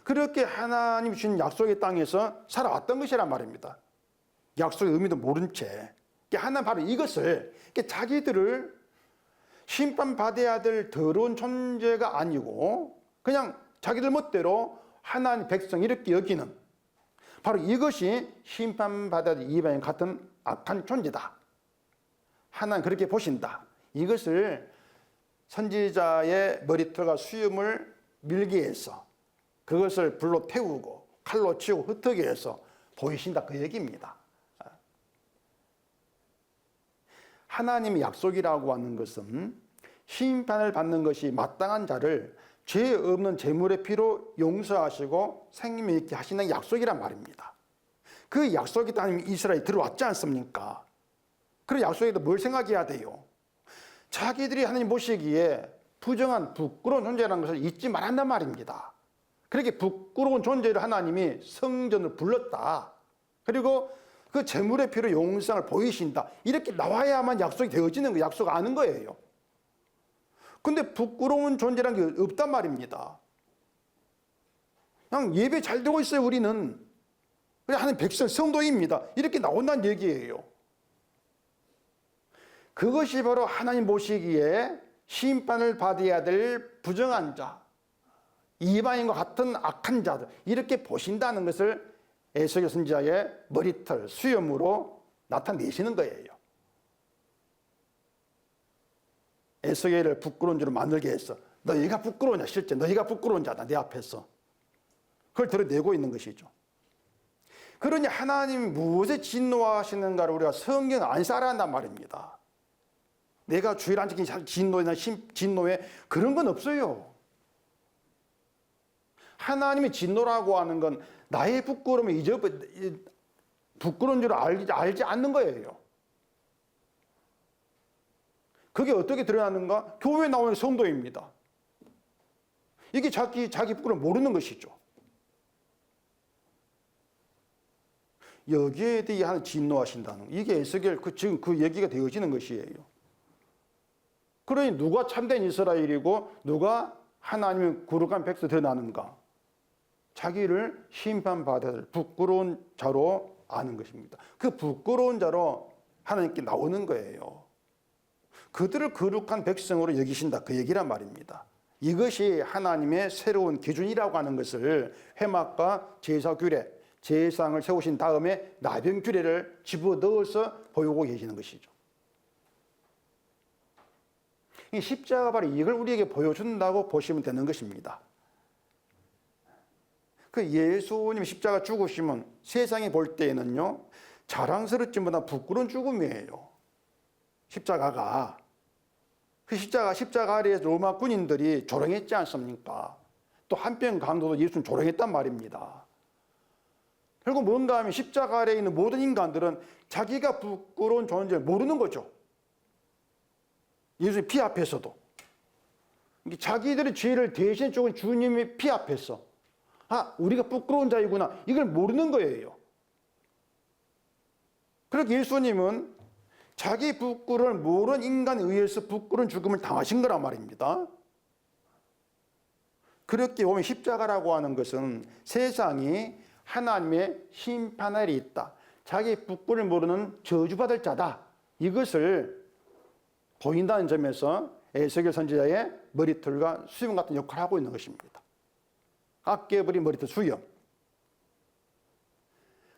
그렇게 하나님 주신 약속의 땅에서 살아왔던 것이란 말입니다. 약속의 의미도 모른 채 하나님 바로 이것을 자기들을 심판받아야 될 더러운 존재가 아니고 그냥 자기들 멋대로 하나님 백성 이렇게 여기는 바로 이것이 심판받아야 될 이방인 같은 악한 존재다. 하나님 그렇게 보신다. 이것을 선지자의 머리털과 수염을 밀게 해서 그것을 불로 태우고 칼로 치고 흩어게 해서 보이신다 그 얘기입니다. 하나님의 약속이라고 하는 것은 심판을 받는 것이 마땅한 자를 죄 없는 제물의 피로 용서하시고 생명 있게 하시는 약속이란 말입니다. 그 약속이 하나님 이스라엘이 들어왔지 않습니까? 그 약속에도 뭘 생각해야 돼요? 자기들이 하나님 보시기에 부정한 부끄러운 존재라는 것을 잊지 말한단 말입니다. 그렇게 부끄러운 존재를 하나님이 성전을 불렀다. 그리고 그 제물의 피로 용서를 보이신다. 이렇게 나와야만 약속이 되어지는 거, 약속 아는 거예요. 근데 부끄러운 존재라는 게 없단 말입니다. 그냥 예배 잘 되고 있어요, 우리는. 그냥 하는 백성, 성도입니다. 이렇게 나온다는 얘기예요. 그것이 바로 하나님 보시기에 심판을 받아야 될 부정한 자, 이방인과 같은 악한 자들, 이렇게 보신다는 것을 에스겔 선지자의 머리털, 수염으로 나타내시는 거예요. 에스겔을 부끄러운 줄로 만들게 했어. 너희가 부끄러우냐, 실제 너희가 부끄러운 자다, 내 앞에서. 그걸 드러내고 있는 것이죠. 그러니 하나님이 무엇에 진노하시는가를 우리가 성경 안 살아야 한단 말입니다. 내가 주일 안 지키는 진노나 진노에 그런 건 없어요. 하나님의 진노라고 하는 건 나의 부끄러움을 부끄러운 줄 알지 않는 거예요. 그게 어떻게 드러나는가? 교회에 나오는 성도입니다. 이게 자기 부끄러움을 모르는 것이죠. 여기에 대해 하나님 진노하신다는 이게 에스겔 지금 그 얘기가 되어지는 것이에요. 그러니 누가 참된 이스라엘이고 누가 하나님의 거룩한 백성이 드러나는가? 자기를 심판받아야 될 부끄러운 자로 아는 것입니다. 그 부끄러운 자로 하나님께 나오는 거예요. 그들을 거룩한 백성으로 여기신다 그 얘기란 말입니다. 이것이 하나님의 새로운 기준이라고 하는 것을 회막과 제사 규례, 제사장을 세우신 다음에 나병 규례를 집어넣어서 보이고 계시는 것이죠. 이 십자가 바로 이걸 우리에게 보여준다고 보시면 되는 것입니다. 그 예수님 십자가 죽으시면 세상이 볼 때에는요, 자랑스럽지보다 부끄러운 죽음이에요. 십자가가. 그 십자가 아래에서 로마 군인들이 조롱했지 않습니까? 또 한편 강도도 예수님 조롱했단 말입니다. 결국 뭔가 하면 십자가 아래에 있는 모든 인간들은 자기가 부끄러운 존재를 모르는 거죠. 예수님 피 앞에서도. 자기들의 죄를 대신 죽은 주님의 피 앞에서 우리가 부끄러운 자이구나, 이걸 모르는 거예요. 그렇게 예수님은 자기 부끄러움을 모르는 인간에 의해서 부끄러운 죽음을 당하신 거란 말입니다. 그렇게 보면 십자가라고 하는 것은 세상이 하나님의 심판날이 있다, 자기 부끄러움을 모르는 저주받을 자다, 이것을 보인다는 점에서 에스겔 선지자의 머리털과 수염 같은 역할을 하고 있는 것입니다. 아껴버린 머리털 수염.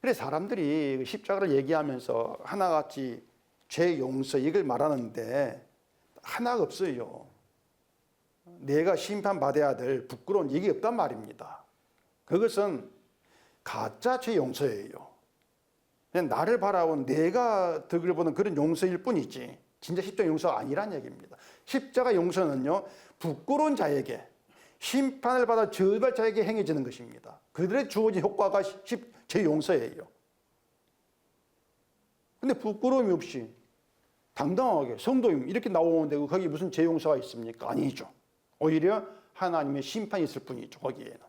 그래서 사람들이 십자가를 얘기하면서 하나같이 죄 용서 이걸 말하는데 하나가 없어요. 내가 심판받아야 될 부끄러운 얘기 없단 말입니다. 그것은 가짜 죄 용서예요. 그냥 나를 바라본 내가 덕을 보는 그런 용서일 뿐이지 진짜 십자가 용서가 아니란 얘기입니다. 십자가 용서는요, 부끄러운 자에게, 심판을 받아 저주받을 자에게 행해지는 것입니다. 그들의 주어진 효과가 제 용서예요. 근데 부끄러움이 없이 당당하게 성도님 이렇게 나오는데 거기 무슨 제 용서가 있습니까? 아니죠. 오히려 하나님의 심판이 있을 뿐이죠, 거기에는.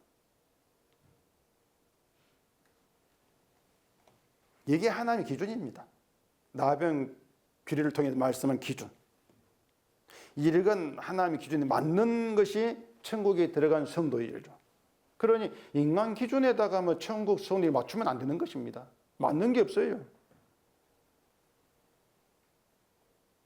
이게 하나님의 기준입니다. 나병 규례를 통해서 말씀한 기준. 이런 하나님의 기준에 맞는 것이 천국에 들어간 성도이죠. 그러니 인간 기준에다가 뭐 천국 성도를 맞추면 안 되는 것입니다. 맞는 게 없어요.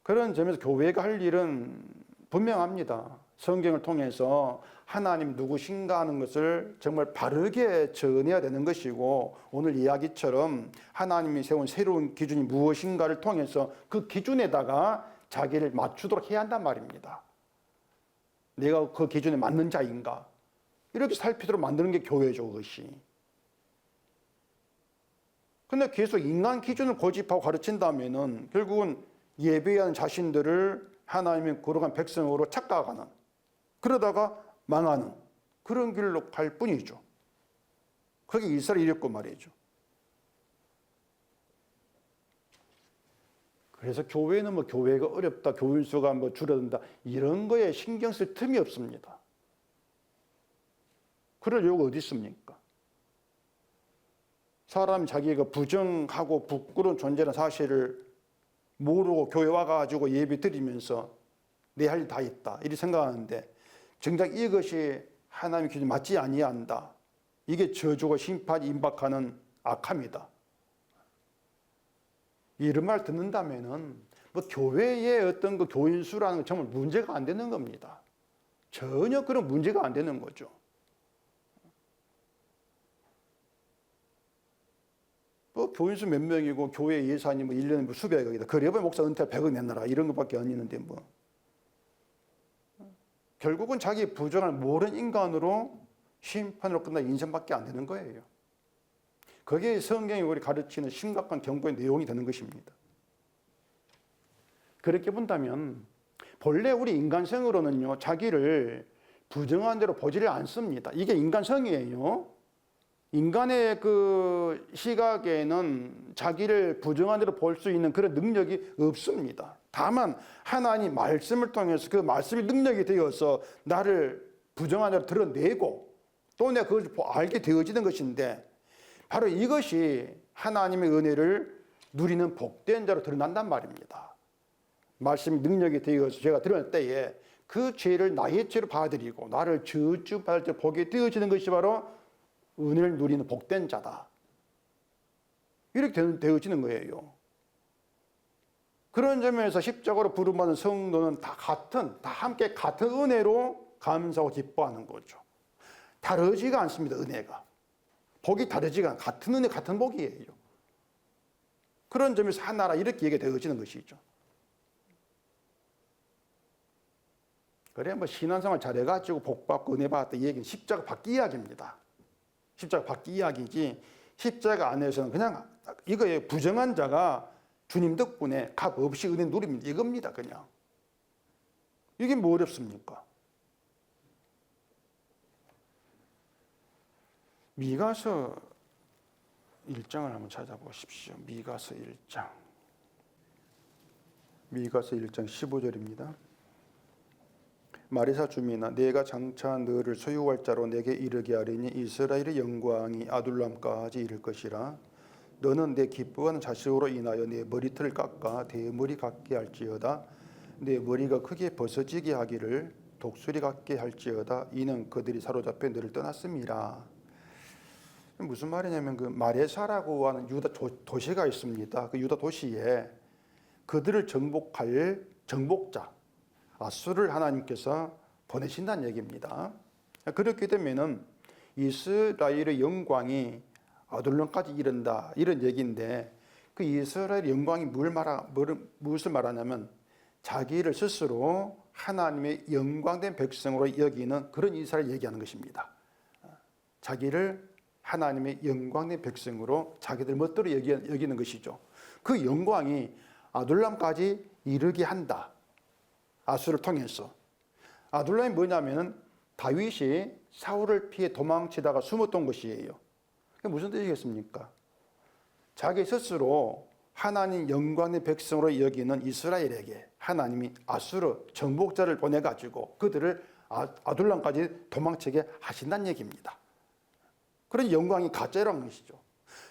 그런 점에서 교회가 할 일은 분명합니다. 성경을 통해서 하나님 누구신가 하는 것을 정말 바르게 전해야 되는 것이고, 오늘 이야기처럼 하나님이 세운 새로운 기준이 무엇인가를 통해서 그 기준에다가 자기를 맞추도록 해야 한단 말입니다. 내가 그 기준에 맞는 자인가, 이렇게 살피도록 만드는 게 교회죠, 그것이. 근데 계속 인간 기준을 고집하고 가르친다면은 결국은 예배하는 자신들을 하나님의 거룩한 백성으로 착각하는, 그러다가 망하는 그런 길로 갈 뿐이죠. 그게 이스라엘이 이랬고 말이죠. 그래서 교회는 뭐 교회가 어렵다, 교인 수가 뭐 줄어든다, 이런 거에 신경 쓸 틈이 없습니다. 그럴 여유가 어디 있습니까? 사람이 자기가 부정하고 부끄러운 존재라는 사실을 모르고 교회 와가지고 예배 드리면서 내 할 일 다 있다, 이렇게 생각하는데 정작 이것이 하나님의 기준에 맞지 아니한다. 이게 저주고 심판이 임박하는 악함이다. 이런 말 듣는다면은 뭐 교회의 어떤 그 교인 수라는 건 정말 문제가 안 되는 겁니다. 전혀 그런 문제가 안 되는 거죠. 뭐 교인수 몇 명이고 교회 예산이 뭐 1년에 뭐 수백억이다. 그래봐야 목사 은퇴 100억 냈나라, 이런 것밖에 안 있는데 뭐. 결국은 자기 부정을 모르는 인간으로 심판으로 끝날 인생밖에 안 되는 거예요. 그게 성경이 우리 가르치는 심각한 경고의 내용이 되는 것입니다. 그렇게 본다면 본래 우리 인간성으로는요, 자기를 부정한 대로 보지를 않습니다. 이게 인간성이에요. 인간의 그 시각에는 자기를 부정한 대로 볼 수 있는 그런 능력이 없습니다. 다만 하나님 말씀을 통해서 그 말씀이 능력이 되어서 나를 부정한 대로 드러내고 또 내가 그것을 알게 되어지는 것인데, 바로 이것이 하나님의 은혜를 누리는 복된 자로 드러난단 말입니다. 말씀이 능력이 되어서 제가 드러낼 때에 그 죄를 나의 죄로 받아들이고 나를 저주받을 때 보게 되어지는 것이 바로 은혜를 누리는 복된 자다, 이렇게 되어지는 거예요. 그런 점에서 십자가로 부름받은 성도는 다 함께 같은 은혜로 감사하고 기뻐하는 거죠. 다르지가 않습니다, 은혜가. 복이 다르지가 않아요. 같은 은혜, 같은 복이에요. 그런 점에서 하나라, 이렇게 얘기가 되어지는 것이죠. 그래 뭐 신앙생활 잘해가지고 복받고 은혜 받았다, 이 얘기는 십자가 밖의 이야기입니다. 십자가 밖 이야기지 십자가 안에서는 그냥 이거에 부정한 자가 주님 덕분에 값 없이 은혜 누립니다. 이겁니다. 그냥. 이게 뭐 어렵습니까? 미가서 1장을 한번 찾아보십시오. 미가서 1장. 미가서 1장 15절입니다. 마리사 주민아 내가 장차 너를 소유할 자로 내게 이르게 하리니 이스라엘의 영광이 아둘람까지 이를 것이라. 너는 내 기뻐하는 자식으로 인하여 내 머리털을 깎아 대머리 같게 할지어다. 내 머리가 크게 벗어지게 하기를 독수리 같게 할지어다. 이는 그들이 사로잡혀 너를 떠났음이라. 무슨 말이냐면 그 마레사라고 하는 유다 도시가 있습니다. 그 유다 도시에 그들을 정복할 정복자 아수르를 하나님께서 보내신다는 얘기입니다. 그렇게 되면은 이스라엘의 영광이 아둘람까지 이른다 이런 얘기인데 그 이스라엘의 영광이 무엇을 말하냐면 자기를 스스로 하나님의 영광된 백성으로 여기는 그런 이스라엘 얘기하는 것입니다. 자기를 하나님의 영광된 백성으로 자기들 멋대로 여기는 것이죠. 그 영광이 아둘람까지 이르게 한다. 아수를 통해서. 아둘람이 뭐냐면은 다윗이 사울을 피해 도망치다가 숨었던 것이에요. 그게 무슨 뜻이겠습니까? 자기 스스로 하나님 영광의 백성으로 여기는 이스라엘에게 하나님이 아수르 정복자를 보내가지고 그들을 아둘람까지 도망치게 하신다는 얘기입니다. 그런 영광이 가짜라는 것이죠.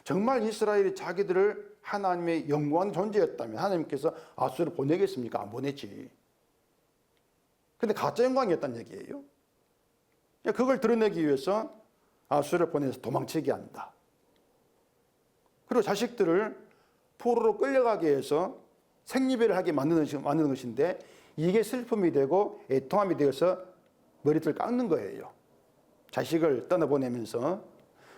정말 이스라엘이 자기들을 하나님의 영광 존재였다면 하나님께서 아수르를 보내겠습니까? 안 보냈지. 근데 가짜 영광이었다는 얘기예요. 그걸 드러내기 위해서 아수르를 보내서 도망치게 한다. 그리고 자식들을 포로로 끌려가게 해서 생리배를 하게 만드는 것인데 이게 슬픔이 되고 애통함이 되어서 머리털을 깎는 거예요. 자식을 떠나보내면서.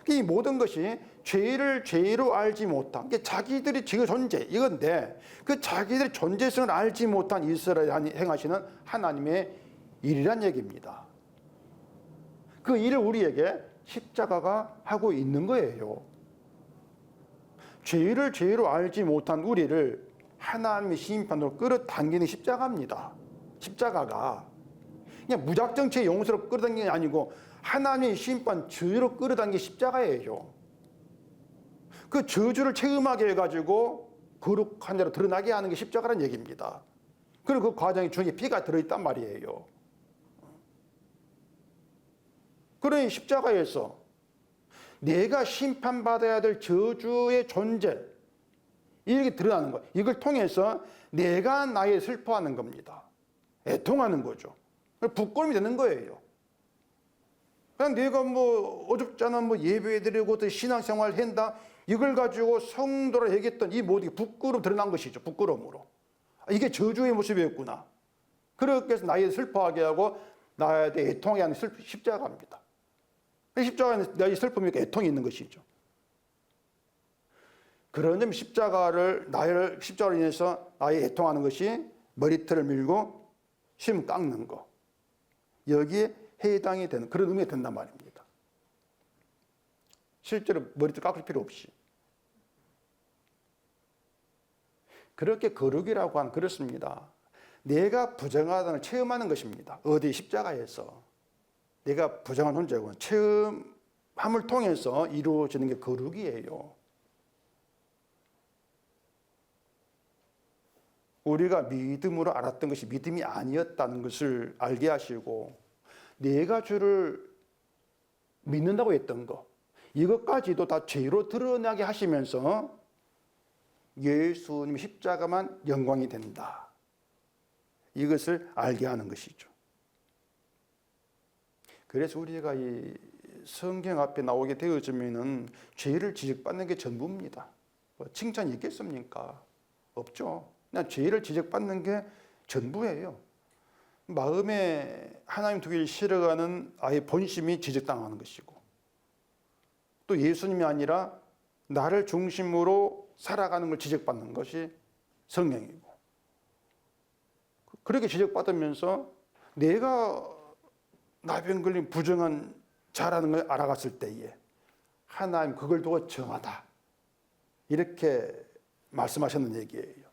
이 모든 것이 죄를 죄로 알지 못한 자기들이 지금 존재 이건데 그 자기들의 존재성을 알지 못한 이스라엘이 행하시는 하나님의 일이란 얘기입니다. 그 일을 우리에게 십자가가 하고 있는 거예요. 죄를 죄로 알지 못한 우리를 하나님의 심판으로 끌어당기는 십자가입니다. 십자가가 그냥 무작정 죄 용서로 끌어당기는 게 아니고 하나님의 심판 저주로 끌어당긴 십자가예요. 그 저주를 체험하게 해가지고 거룩한 자로 드러나게 하는 게 십자가라는 얘기입니다. 그리고 그 과정에 주님의 피가 들어있단 말이에요. 그러니 십자가에서 내가 심판받아야 될 저주의 존재 이렇게 드러나는 거예요. 이걸 통해서 내가 나의 슬퍼하는 겁니다. 애통하는 거죠. 부끄러움이 되는 거예요. 그냥 내가 뭐 어줍잖아 뭐 예배드리고 또 신앙생활 한다 이걸 가지고 성도라 얘기했던 이 모든 게 부끄러움 드러난 것이죠. 부끄러움으로. 이게 저주의 모습이었구나. 그렇게 해서 나의 슬퍼하게 하고 나에 대해 애통하게 하는 십자가입니다. 십자가에는 나의 슬픔이 애통이 있는 것이죠. 그런 점 십자가로 인해서 나의 애통하는 것이 머리털을 밀고 심 깎는 거. 여기에 해당이 되는 그런 의미가 된단 말입니다. 실제로 머리털 깎을 필요 없이. 그렇게 거룩이라고 하는 그렇습니다. 내가 부정하다는 걸 체험하는 것입니다. 어디 십자가에서. 내가 부정한 존재고 체험함을 통해서 이루어지는 게 거룩이에요. 우리가 믿음으로 알았던 것이 믿음이 아니었다는 것을 알게 하시고 내가 주를 믿는다고 했던 것 이것까지도 다 죄로 드러나게 하시면서 예수님 십자가만 영광이 된다. 이것을 알게 하는 것이죠. 그래서 우리가 이 성경 앞에 나오게 되어지면은 죄를 지적받는 게 전부입니다. 뭐 칭찬이 있겠습니까? 없죠. 그냥 죄를 지적받는 게 전부예요. 마음에 하나님 두기를 싫어하는 아예 본심이 지적당하는 것이고 또 예수님이 아니라 나를 중심으로 살아가는 걸 지적받는 것이 성령이고 그렇게 지적받으면서 내가 나병 걸린 부정한 자라는 걸 알아갔을 때에 하나님 그걸 두고 정하다. 이렇게 말씀하셨는 얘기예요.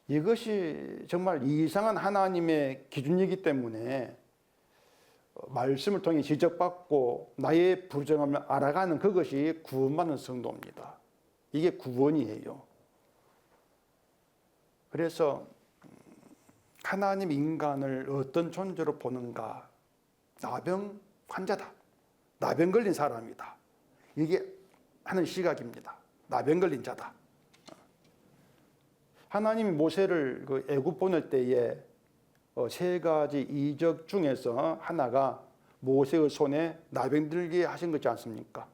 이것이 정말 이상한 하나님의 기준이기 때문에 말씀을 통해 지적받고 나의 부정함을 알아가는 그것이 구원받는 성도입니다. 이게 구원이에요. 그래서 하나님 인간을 어떤 존재로 보는가? 나병 환자다. 나병 걸린 사람이다. 이게 하는 시각입니다. 나병 걸린 자다. 하나님이 모세를 그 애굽 보낼 때에 세 가지 이적 중에서 하나가 모세의 손에 나병 들게 하신 거지 않습니까?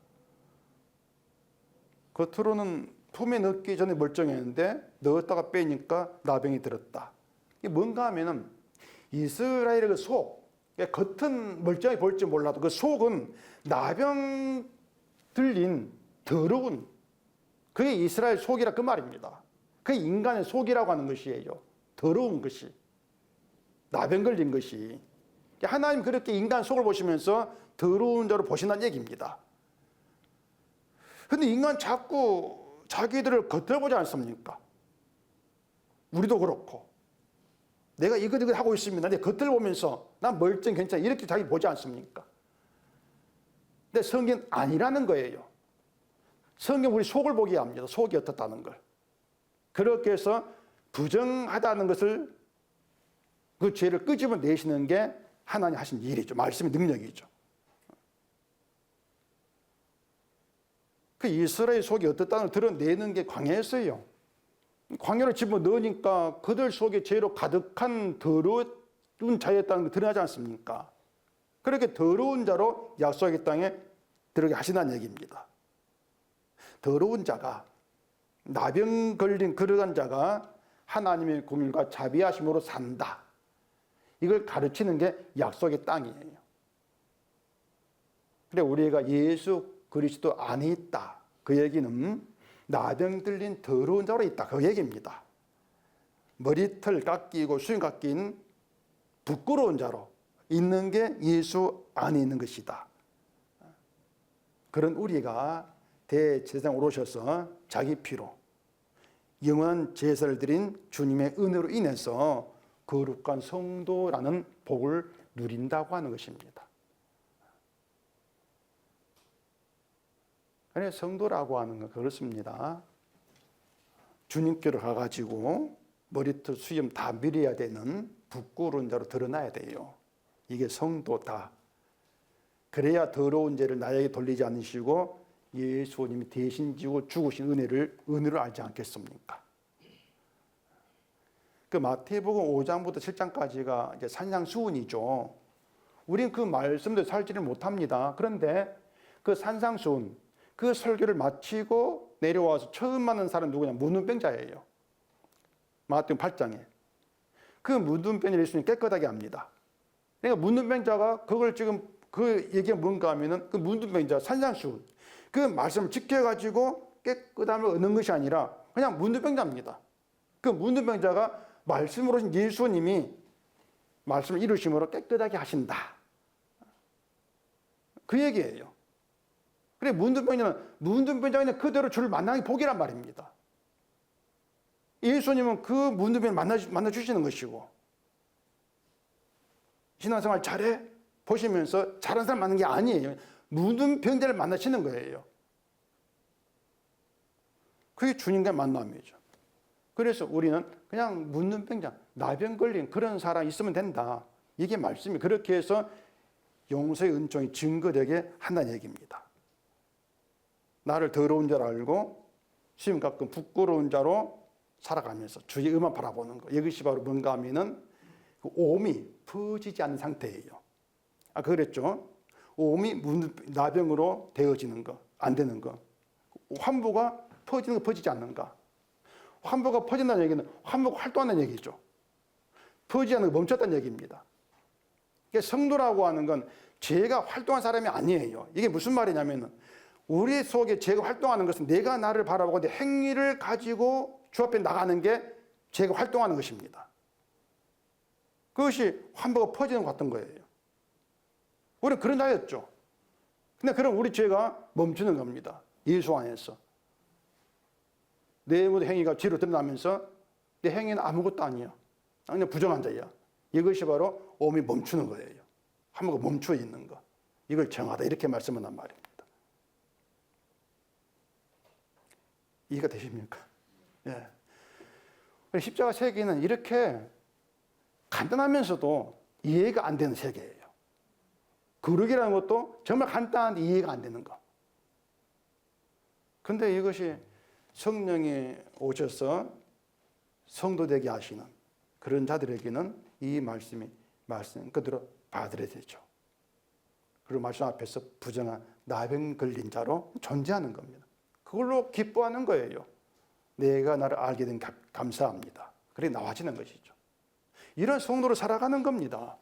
겉으로는 품에 넣기 전에 멀쩡했는데 넣었다가 빼니까 나병이 들었다. 이게 뭔가 하면은 이스라엘의 그 속, 겉은 멀쩡히 볼지 몰라도 그 속은 나병 들린 더러운, 그게 이스라엘 속이라 그 말입니다. 그게 인간의 속이라고 하는 것이에요. 더러운 것이, 나병 걸린 것이. 하나님 그렇게 인간 속을 보시면서 더러운 자로 보신다는 얘기입니다. 근데 인간 자꾸 자기들을 겉을 보지 않습니까? 우리도 그렇고. 내가 이것 하고 있습니다. 내 겉을 보면서 난 멀쩡 괜찮아. 이렇게 자기 보지 않습니까? 근데 성경은 아니라는 거예요. 성경 우리 속을 보게 합니다. 속이 어떻다는 걸. 그렇게 해서 부정하다는 것을, 그 죄를 끄집어내시는 게 하나님 하신 일이죠. 말씀의 능력이죠. 그 이스라엘 속이 어떻다는 걸 드러내는 게 광야였어요. 광야로 집어넣으니까 그들 속에 죄로 가득한 더러운 자였다는 걸 드러나지 않습니까? 그렇게 더러운 자로 약속의 땅에 들어가게 하신다는 얘기입니다. 더러운 자가, 나병 걸린 그러한 자가 하나님의 공의와 자비하심으로 산다. 이걸 가르치는 게 약속의 땅이에요. 그래 우리가 예수 그리스도 안에 있다. 그 얘기는 나병 들린 더러운 자로 있다. 그 얘기입니다. 머리털 깎이고 수염 깎인 부끄러운 자로 있는 게 예수 안에 있는 것이다. 그런 우리가 대제사장으로 오셔서 자기 피로 영원한 제사를 드린 주님의 은혜로 인해서 거룩한 성도라는 복을 누린다고 하는 것입니다. 그래서 성도라고 하는 건 그렇습니다. 주님께로 가가지고 머리털 수염 다 밀어야 되는 부끄러운 자로 드러나야 돼요. 이게 성도다. 그래야 더러운 죄를 나에게 돌리지 않으시고 예수님이 대신 지고 죽으신 은혜를 알지 않겠습니까? 그 마태복음 5장부터 7장까지가 이제 산상수훈이죠. 우리는 그 말씀도 살지를 못합니다. 그런데 그 산상수훈, 그 설교를 마치고 내려와서 처음 만난 사람은 누구냐? 문둥병자예요. 마태복음 8장에. 그 문둥병자를 예수님이 깨끗하게 합니다. 그러니까 문둥병자가 그걸 지금 그 얘기가 뭔가 하면은 그 문둥병자 산상수훈, 그 말씀을 지켜가지고 깨끗함을 얻는 것이 아니라 그냥 문둥병자입니다. 그 문둥병자가 말씀으로 오신 예수님이 말씀을 이루심으로 깨끗하게 하신다. 그 얘기예요. 그래 문둥병자는 그대로 주를 만나기 복이란 말입니다. 예수님은 그 문둥병을 만나 주시는 것이고, 신앙생활 잘해 보시면서 잘한 사람 만나는 게 아니에요. 문둥병자를 만나시는 거예요. 그게 주님과의 만남이죠. 그래서 우리는 그냥 문둥병자, 나병 걸린 그런 사람 있으면 된다. 이게 말씀이 그렇게 해서 용서의 은총이 증거되게 한다는 얘기입니다. 나를 더러운 자로 알고 수임 가끔 부끄러운 자로 살아가면서 주의 의만 바라보는 거. 이것이 바로 뭔가 하면은 그 오음이 퍼지지 않는 상태예요. 아까 그랬죠. 오음이 나병으로 되어지는 거, 안 되는 거. 환부가 퍼지는 거, 퍼지지 않는가. 환부가 퍼진다는 얘기는 환부가 활동한다는 얘기죠. 퍼지지 않는 거 멈췄다는 얘기입니다. 성도라고 하는 건 죄가 활동한 사람이 아니에요. 이게 무슨 말이냐면 우리 속에 죄가 활동하는 것은 내가 나를 바라보고 내 행위를 가지고 주 앞에 나가는 게 죄가 활동하는 것입니다. 그것이 환부가 퍼지는 것 같은 거예요. 우리는 그런 자였죠. 근데 그럼 우리 죄가 멈추는 겁니다. 예수 안에서. 내 모든 행위가 죄로 드러나면서 내 행위는 아무것도 아니야. 그냥 부정한 자야. 이것이 바로 오음이 멈추는 거예요. 한번 멈춰 있는 거. 이걸 정하다 이렇게 말씀한단 말입니다. 이해가 되십니까? 예. 십자가 세계는 이렇게 간단하면서도 이해가 안 되는 세계예요. 거룩이라는 것도 정말 간단한데 이해가 안 되는 거. 근데 이것이 성령이 오셔서 성도 되게 하시는 그런 자들에게는 이 말씀 그대로 받아들여야 되죠. 그리고 말씀 앞에서 부정한 나병 걸린 자로 존재하는 겁니다. 그걸로 기뻐하는 거예요. 내가 나를 알게 된 감사합니다. 그래 나와지는 것이죠. 이런 성도로 살아가는 겁니다.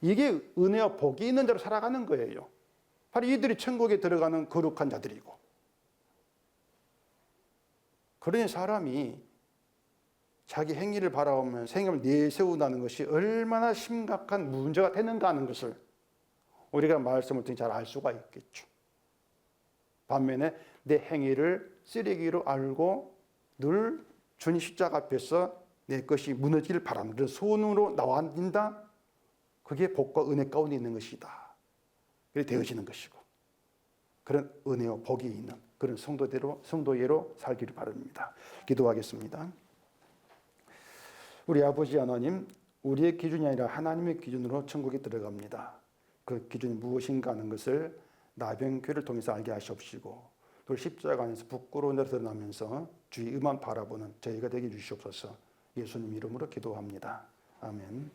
이게 은혜와 복이 있는 자로 살아가는 거예요. 바로 이들이 천국에 들어가는 거룩한 자들이고. 그러니 사람이 자기 행위를 바라보면 생명을 내세운다는 것이 얼마나 심각한 문제가 되는가 하는 것을 우리가 말씀을 통해 잘 알 수가 있겠죠. 반면에 내 행위를 쓰레기로 알고 늘 주님 십자가 앞에서 내 것이 무너지길 바라는 그런 소원으로 나와진다. 그게 복과 은혜 가운데 있는 것이다. 그게 되어지는 것이고 그런 은혜와 복이 있는 그런 성도예로 살기를 바랍니다. 기도하겠습니다. 우리 아버지 하나님, 우리의 기준이 아니라 하나님의 기준으로 천국에 들어갑니다. 그 기준이 무엇인가 하는 것을 나병교를 통해서 알게 하시옵시고 또 십자가 안에서 부끄러운 데로 드러나면서 주의 의만 바라보는 저희가 되게 해주시옵소서. 예수님 이름으로 기도합니다. 아멘.